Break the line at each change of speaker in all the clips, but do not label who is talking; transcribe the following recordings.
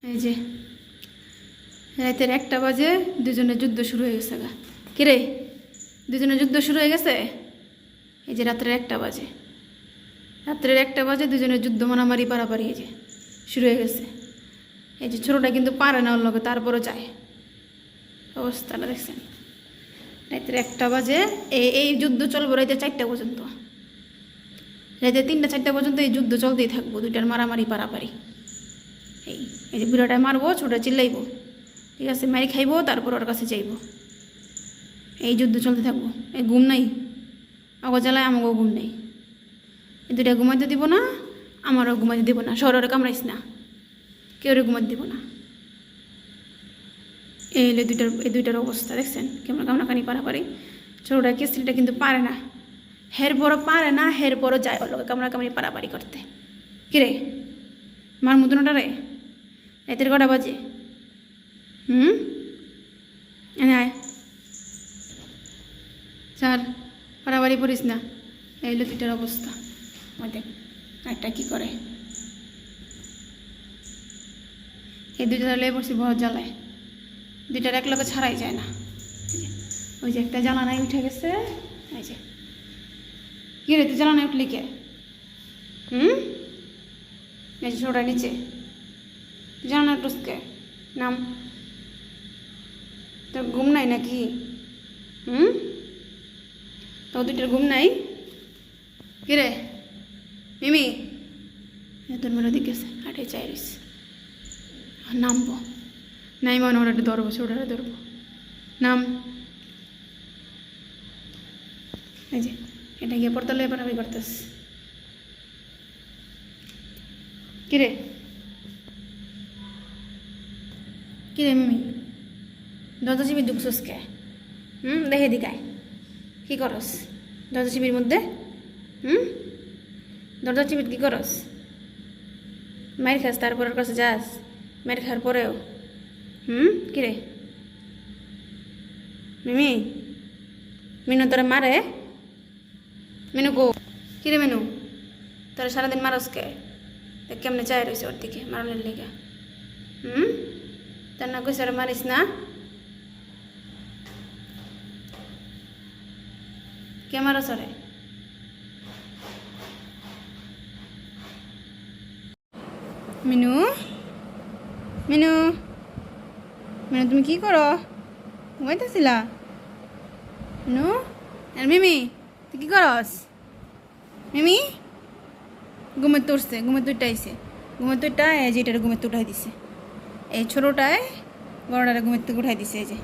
এই যে রাতের 1টা বাজে দুজনের যুদ্ধ শুরু হয়ে গেছে গা। কিরে দুজনের যুদ্ধ শুরু হয়ে গেছে। এই যে রাত্রের 1টা বাজে, রাত্রের 1টা বাজে দুজনের যুদ্ধ মারামারি পারাপারি এই যে শুরু হয়ে গেছে। এই যে ছোটোটা কিন্তু পারে না ওর লগে, তারপরও যায়। অবস্থাটা দেখছেন, রাতের 1টা বাজে এই যুদ্ধ চলবো রাতে 4টা পর্যন্ত। রাতে 3টা 4টা পর্যন্ত এই যুদ্ধ চলতেই থাকবো, দুইটার মারামারি পারাপারি। এই যে বুড়াটায় মারবো, ছোটা চিল্লাইবো, ঠিক আছে, মারি খাইবো, তারপর ওর কাছে যাইবো। এই যুদ্ধ চলতে থাকবো। এই ঘুম নাই, আগো জ্বালায় আমাকেও ঘুম নেই। এই দুইটা ঘুমাইতে দিব না, আমারও ঘুমাইতে দিব না। শহরে কামড়াইস না, কেউ ঘুমাইতে দিব না। এই দুইটার অবস্থা দেখছেন কেমন কামড়াকানি পারাপারি। ছোটোটা কেসরিটা কিন্তু পারে না, হের পরও পারে না, হের পরও যায় ওর লোকে কামড়াকামড়ি পারাপারি করতে। কিরে মার মতনটা রে, রাতের 1টা বাজে। এনে আয়, স্যার পারাবাড়ি পড়িস না। এই হলো দুইটার অবস্থা। দেখ একটা কী করে, এই দুইটা লেগে পড়ছি বড় জ্বালায়। দুইটার এক লগে ছাড়াই যায় না। ওই যে একটা জ্বালানায় উঠে গেছে। এই যে কি রে তুই জ্বালানায় উঠলি কে? এই যে ছোটা নিচে জ্বালানা উঠস কে? নাম তোর ঘুম নাই নাকি? তো দুইটার ঘুম নাই? কিরে মিমি, তোর মেয়ের দিকে গেছে, হাটে চাই রইস। নামবো নাই মনে ওরা ধরবো, ছোটারে ধরবো। নাম। এই যে এটা গিয়ে পড়তালে এবার আমি করতেস। কিরে কিরে মিমি, দরজা চিবি ঢুকছস কে? দেখে দিকায় কি করস দরজা চিবির মধ্যে? দরজা চিবির কি করস? মায়ের খাস তারপর ওর কাছে যাস? মায়ের খাওয়ার পরেও কিরে মিমি, মিনু তোরা মারে? মিনু গো, কিরে মিনু তোরা সারাদিন মারস কে? দেখ কেমনে চাই রয়েছে ওর দিকে মারানোর লেগে। তার না কইস মারিস না। কে মারস রে? মিনু, মিনু, মিনু তুমি কি করো? ঘুমাইতেছিলা? মিনু আর মিমি তুই কি করস? মিমি ঘুমের তুলছে, ঘুমের তুইটা আইসে, ঘুমের তুইটা এই যে এটার ঘুমের উঠাই দিছে। এই ছোটোটায় বড়টারে ঘুমের থেকে উঠাই দিছে। এই যে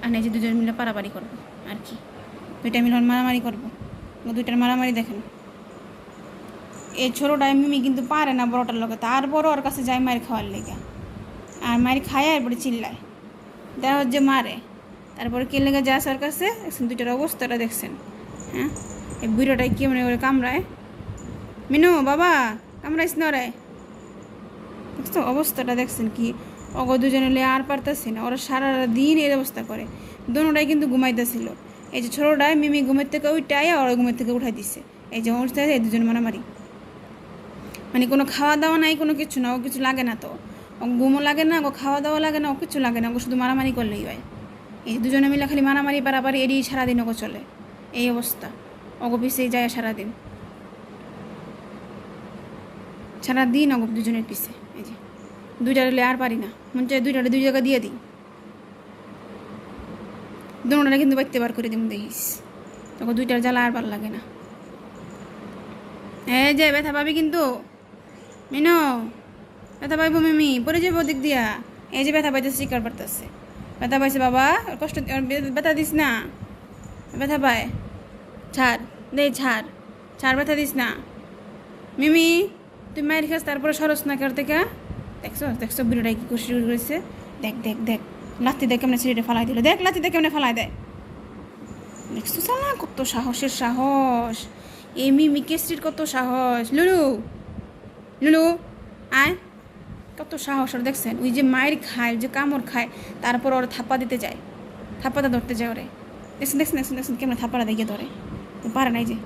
আর এই যে দুজন মিলে পারাপারি করবো আর কি, দুইটা মিলে মারামারি করবো। দুইটার মারামারি দেখেন। এই ছোটোটায় মিমি কিন্তু পারে না বড়টার লোকে, তারপরও ওর কাছে যায় মায়ের খাওয়ার লেগে। আর মায়ের খায় এরপরে চিল্লায়, দেখা হচ্ছে মারে, তারপরে কে লেগে যাস ওর কাছে। দেখছেন দুইটার অবস্থাটা দেখছেন? হ্যাঁ এই বুড়োটায় কি মনে করে কামড়ায়। মিনু বাবা কামড়াইস না রে। দেখছো অবস্থাটা দেখছেন কি? অগ দুজনে লে আর পারতেছি না, ওরা সারা দিন এই অবস্থা করে। দোনোটাই কিন্তু ঘুমাইতেছিল। এই যে ছোটোটায় মিমি ঘুমের থেকে উঠাই ওরা ঘুমের থেকে উঠাই দিচ্ছে। এই যে অবস্থায় এই দুজন মারামারি, মানে কোনো খাওয়া দাওয়া নাই, কোনো কিছু না, ও কিছু লাগে না তো, ও ঘুমও লাগে না, ও খাওয়া দাওয়া লাগে না, ও কিছু লাগে না, ও শুধু মারামারি করলেই হয়। এই দুজনে মিলে খালি মারামারি পারাপারি এরই সারাদিন ওকে চলে। এই অবস্থা ওগো পিছিয়ে যায় সারাদিন, সারাদিন ওগো দুজনের পিছে। এই যে দুইটারে আর পারি না, মন চাই দুইটারে দুই জায়গা দিয়ে দিই। দুটারে কিন্তু বাইতে বার করে দিম দেখিস, তখন দুইটার জ্বালা আর ভালো লাগে না। এই যে ব্যথা পাবি কিন্তু মিনু, ব্যথা পাইব মিমি, পরে যাবো দিক দিয়া। এই যে ব্যথা পাইতেছে, শিকার পারতেছে, ব্যথা পাইছে বাবা, কষ্ট ব্যথা দিস না, ব্যথা পায়, ছাড় দে, ছাড় ছাড়, ব্যথা দিস না। মিমি তুই মায়ের খাস তারপরে সরস না কার থেকে। দেখছো দেখছো বিড়াটাই কি করে শুরু করেছে। দেখ দেখ দেখ লাথি দেখ কেমনে ছেলেটা ফালাই দিল, দেখ লাথি দেখ কেমনে ফালাই দেয়। দেখছো সালা কত সাহসের সাহস, এই মিমি কেসরির কত সাহস। লুলু লুলু আয়, কত সাহস ওর দেখছেন? ওই যে মায়ের খায়, যে কামড় খায়, তারপর ওরা থাপ্পা দিতে যায়, থাপ্পাটা ধরতে যায় ওরে। দেখছেন দেখছেন দেখছেন দেখছেন কেমন থাপ্পাটা দেখে ধরে, তো পারে না। এই যে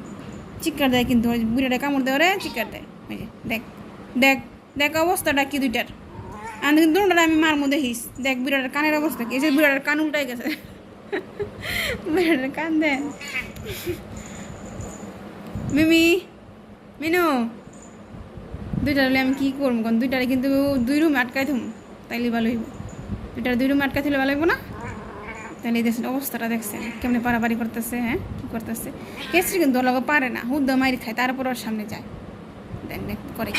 চিৎকার দেয় কিন্তু, বুড়িটা কামড় দেয় ওরে, চিৎকার দেয়। ওই যে দেখ দেখ দেখ অবস্থাটা কি দুইটার। আমি কিন্তু আমি মার মধ্যে হিস দেখ বিড়ালের কানের অবস্থা কি, এই যে বিড়ালের কান উল্টাই গেছে। বিড়ালের কান দেখ। মিমি, মিনু, দুইটার হলে আমি কি করবো? কারণ দুইটারে কিন্তু 2 রুমে আটকাই থুম, তাইলে ভালো হইব। দুইটার 2 রুমে আটকাই থলে ভালো হইব না? তাহলে এই দেখছেন অবস্থাটা, দেখছেন কেমনি পারাপারি করতেছে, হ্যাঁ কী করতেছে। কেসরি কিন্তু ওর লগে পারে না, হুদ্দ মারি খায়, তারপর ওর সামনে যায় দেখ করে।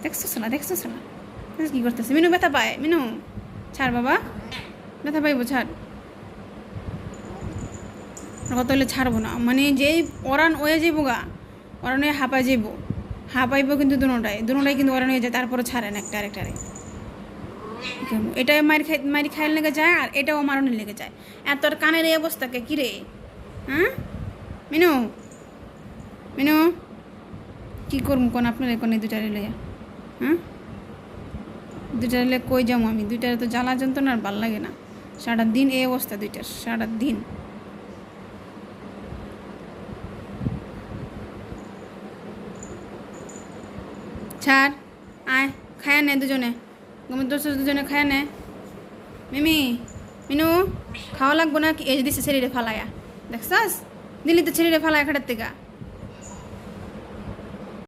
দেখছো না, দেখছো না কী করতেছে? মিনু ব্যথা পায়, মিনু ছাড় বাবা, ব্যথা পাইব, ছাড়। কত হলে ছাড়বো না, মানে যেই ওরান ওয়ে যাইব গা, ওরান হয়ে হাঁপাই যাইব, হাঁপাইব কিন্তু দুটাই কিন্তু ওরান হয়ে যায়, তারপরে ছাড়েন একটা আরেকটারে। এটা মারি খাইলে লেগে যায়, আর এটাও মারণের লেগে যায়। এত কানের এই অবস্থাকে কী রে? হ্যাঁ মিনু, মিনু কী করবো কোন আপনার এখন এই দুটারে লইয়া? হ্যাঁ দুটারে লে কই যাবো আমি? দুইটারে তো জ্বালা যন্ত্রণা আর ভাল লাগে না। সারা দিন এই অবস্থা দুইটার, সারা দিন। ছাড়, আয় খায়া নে দুজনে, গমের দোষ দুজনে খায়া নে। মিমি, মিনু খাওয়া লাগবো না কি? এই দিছে ছেড়ে ফালায়া, দেখছাস দিল্লি তো ছেড়ে ফালায়া খাটার থেকে।